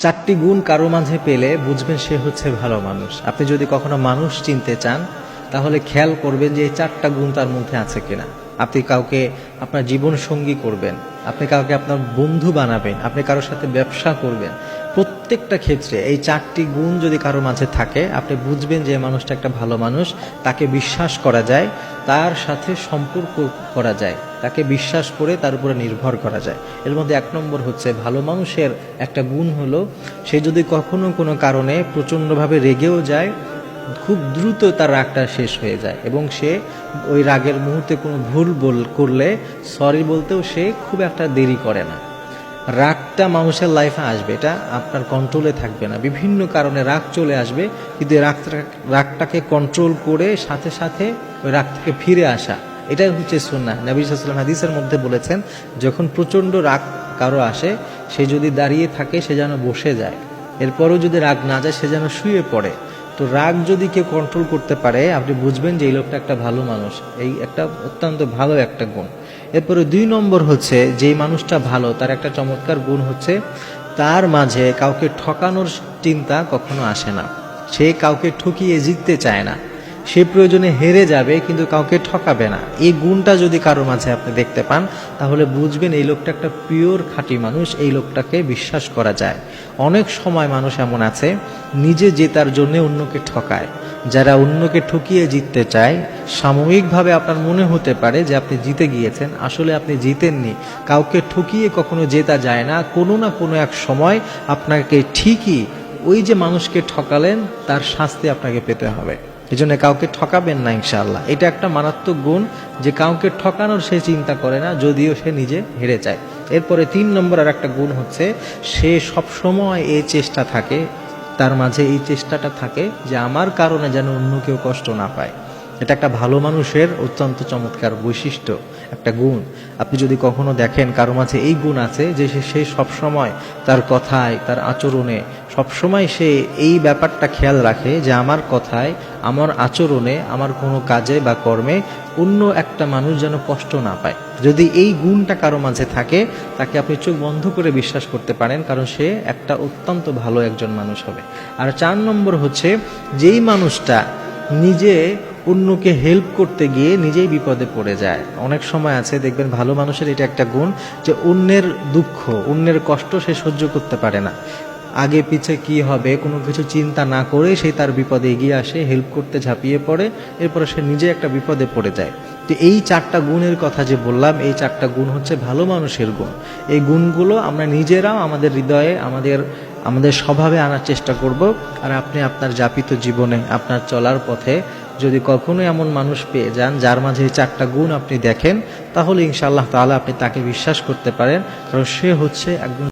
চারটি গুণ কারো মাঝে পেলে বুঝবেন সে হচ্ছে ভালো মানুষ। আপনি যদি কখনো মানুষ চিনতে চান তাহলে খেয়াল করবেন যে এই চারটা গুণ তার মধ্যে আছে কিনা। আপনি কাউকে আপনার জীবন সঙ্গী করবেন, আপনি কাউকে আপনার বন্ধু বানাবেন, আপনি কারোর সাথে ব্যবসা করবেন, প্রত্যেকটা ক্ষেত্রে এই চারটি গুণ যদি কারো মাঝে থাকে আপনি বুঝবেন যে মানুষটা একটা ভালো মানুষ। তাকে বিশ্বাস করা যায়, তার সাথে সম্পর্ক করা যায়, তাকে বিশ্বাস করে তার উপরে নির্ভর করা যায়। এর মধ্যে এক নম্বর হচ্ছে ভালো মানুষের একটা গুণ হলো সে যদি কখনো কোনো কারণে প্রচণ্ডভাবে রেগেও যায়, খুব দ্রুত তার রাগটা শেষ হয়ে যায় এবং সে ওই রাগের মুহূর্তে কোনো ভুল করলে সরি বলতেও সে খুব একটা দেরি করে না। রাগটা মানুষের লাইফে আসবে, এটা আপনার কন্ট্রোলে থাকবে না। বিভিন্ন কারণে রাগ চলে আসবে, কিন্তু রাগটাকে কন্ট্রোল করে সাথে সাথে ওই রাগ থেকে ফিরে আসা, এটাই হচ্ছে সুন্নাহ। নবী সাল্লাল্লাহু আলাইহি ওয়াসাল্লাম হাদিসের মধ্যে বলেছেন, যখন প্রচণ্ড রাগ কারো আসে সে যদি দাঁড়িয়ে থাকে সে যেন বসে যায়, এরপরও যদি রাগ না যায় সে যেন শুয়ে পড়ে। তো রাগ যদি কেউ কন্ট্রোল করতে পারে আপনি বুঝবেন যে এই লোকটা একটা ভালো মানুষ, এই একটা অত্যন্ত ভালো একটা গুণ। এরপরে 2 নম্বর হচ্ছে যেই মানুষটা ভালো তার একটা চমৎকার গুণ হচ্ছে তার মাঝে কাউকে ঠকানোর চিন্তা কখনো আসে না। সে কাউকে ঠকিয়ে জিততে চায় না, সে প্রয়োজনে হেরে যাবে কিন্তু কাউকে ঠকাবে না। এই গুণটা যদি কারো মাঝে আপনি দেখতে পান তাহলে বুঝবেন এই লোকটা একটা পিওর খাঁটি মানুষ, এই লোকটাকে বিশ্বাস করা যায়। অনেক সময় মানুষ এমন আছে নিজে জেতার জন্য অন্যকে ঠকায়। যারা অন্যকে ঠকিয়ে জিততে চায়, সাময়িকভাবে আপনার মনে হতে পারে যে আপনি জিতে গিয়েছেন, আসলে আপনি জিতেননি। কাউকে ঠকিয়ে কখনো জেতা যায় না, কোনো না কোনো এক সময় আপনাকে ঠিকই ওই যে মানুষকে ঠকালেন তার শাস্তি আপনাকে পেতে হবে। এই জন্য কাউকে ঠকাবেন না ইনশাআল্লাহ। এটা একটা মারাত্মক গুণ যে কাউকে ঠকানোর সে চিন্তা করে না, যদিও সে নিজে হেরে যায়। এরপরে 3 নম্বর আর একটা গুণ হচ্ছে সে সবসময় এই চেষ্টা থাকে, তার মাঝে এই চেষ্টাটা থাকে যে আমার কারণে যেন অন্য কেউ কষ্ট না পায়। এটা একটা ভালো মানুষের অত্যন্ত চমৎকার বৈশিষ্ট্য, একটা গুণ। আপনি যদি কখনো দেখেন কারো মাঝে এই গুণ আছে যে সে সবসময় তার কথায় তার আচরণে সবসময় সে এই ব্যাপারটা খেয়াল রাখে যে আমার কথায় আমার আচরণে আমার কোনো কাজে বা কর্মে অন্য একটা মানুষ যেন কষ্ট না পায়। যদি এই গুণটা কারো মাঝে থাকে তাকে আপনি চোখ বন্ধ করে বিশ্বাস করতে পারেন, কারণ সে একটা অত্যন্ত ভালো একজন মানুষ হবে। আর 4 নম্বর হচ্ছে যেই মানুষটা নিজে অন্যকে হেল্প করতে গিয়ে নিজেই বিপদে পড়ে যায়। অনেক সময় আছে দেখবেন ভালো মানুষের এটা একটা গুণ যে অন্যের দুঃখ অন্যের কষ্ট সে সহ্য করতে পারে না, আগে পিছে কি হবে কোনো কিছু চিন্তা না করে সে তার বিপদে এগিয়ে আসে, হেল্প করতে ঝাঁপিয়ে পড়ে, এরপরে সে নিজে একটা বিপদে পড়ে যায়। তো এই 4টা গুণের কথা যে বললাম, এই 4টা গুণ হচ্ছে ভালো মানুষের গুণ। এই গুণগুলো আমরা নিজেরাও আমাদের হৃদয়ে আমাদের স্বভাবে আনার চেষ্টা করব। আর আপনি আপনার যাপিত জীবনে আপনার চলার পথে যদি কখনো এমন মানুষ পেয়ে যান যার মাঝে এই 4টা গুণ আপনি দেখেন, তাহলে ইনশাআল্লাহ তাআলা আপনি তাকে বিশ্বাস করতে পারেন, কারণ সে হচ্ছে একজন